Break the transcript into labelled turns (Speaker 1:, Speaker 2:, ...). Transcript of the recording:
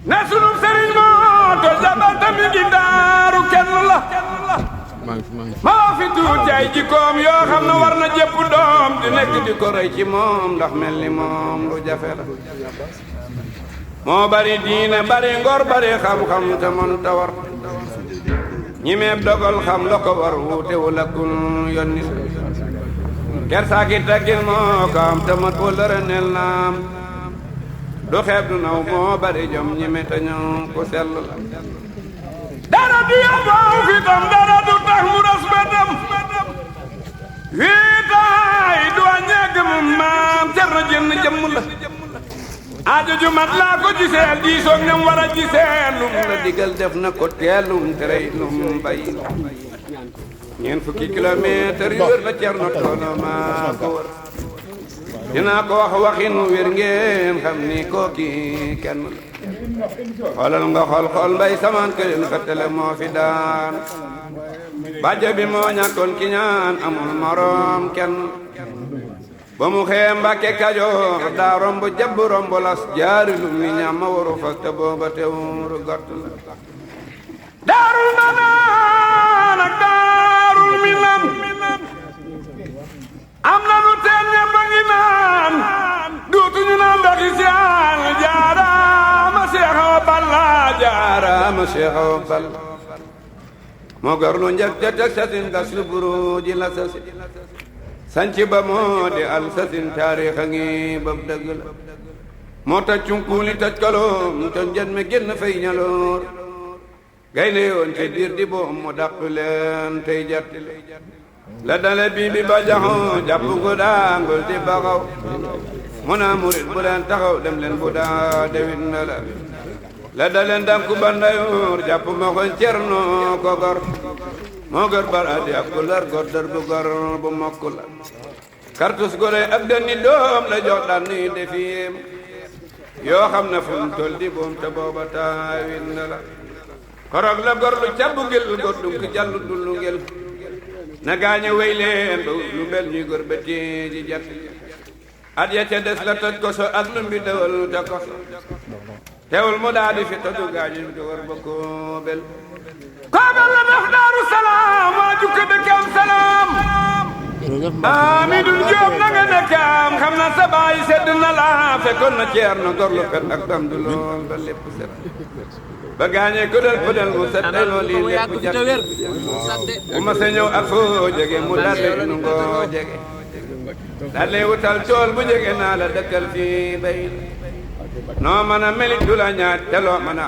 Speaker 1: ne sunu sëriñ moo to jabal tamit gi daaru kenn la maa fi tuuti ay jikkoom yoo xam ne war na jëpp doom di nekk di ko rëy ci moom ndax mel ni moom lu jafe la moo bari diine bari ngor bari xam-xam te mënu ta war ñi meeb dogal xam la ko war wuute wu lakkun yonni kersaaki taggil moo ko am te mat wala renel naam du xeeb du naw moo bari jom ñi me ta ñëw ku sell la dara du yambaaw fi tam dara du tax mu ras bedam fii taay du a ñegg mu maam cer na jënn jëmm la aajo ju mat laa ko giseel diisoog ñam war a giseel lum la digal def na ko teelum terey lum bay ñeent fukki kilomètre yu wër la Cerno Toono maa ko wër dinaa ko wax waxin wér ngeen xam ni kooki kenn xoolal nga xool mbay samaan kërin xëttale moo fi daan bàjjo bi moo ñàkkoon ki ñaan amul morom kenn ba mu xee Mbàkke Kajoor daa romb jabb romb las jaari lu mi ñam ma waru fa te booba teewuru gott la daarul manaan ak daarul minan am na nu teen ñëpp a ngi naan duutuñu naan ndoxi siyaan jaaraama Seex Awa Balla jaaraama Seex Awa Balla moo gor lu njëkk te teg sasin gas lu buru ji la sasi sanci ba moo di al sasin taarix a ngi bab dëgg la moo taj cunkuuli taj kaloom te njën me génn fay ñaloor gaynde yoon ci diir di boom mu dàq leen tey jatti la dale bii bi ba jaxoo jàpp ko daangul di baxaw mu naa murit bu leen taxaw dem leen bu daa dewit na la daleen danku bandayoor jàpp ma ko Cerno ko gor moo gor bar adi ak ku lar gor dër bu gor bu mokk la kartus gore ak dënni doom la jox daan ni defiyem yoo xam ne fu mu tol di boom te booba taawin na la korog la gor lu cabbu ngel gor dunk jallu dullu ngel na gaañe wey leen ba lu bel ñuy gor ba téeji jat at ya ca des la toj koso ak lu mbi dewal te koso teewul mu daa di fi toju gaañu di war ba koobel koobel la def Daaru Salaam waa jukka dëkkam salaam Amidou Diop na nga dëkkam xam na sa baay sedd na la fekkoon na Ceerno gor lu fet ak dam du lool ba lépp set ba gaañee ko del pëdel mu set lool lii lépp jat bu ma sa ñëw ak foo jege mu daldi nu ngoo jege daldi wutal tool bu jege naa la dëkkal fii bay noo mën a melit du la ñaat te loo mën a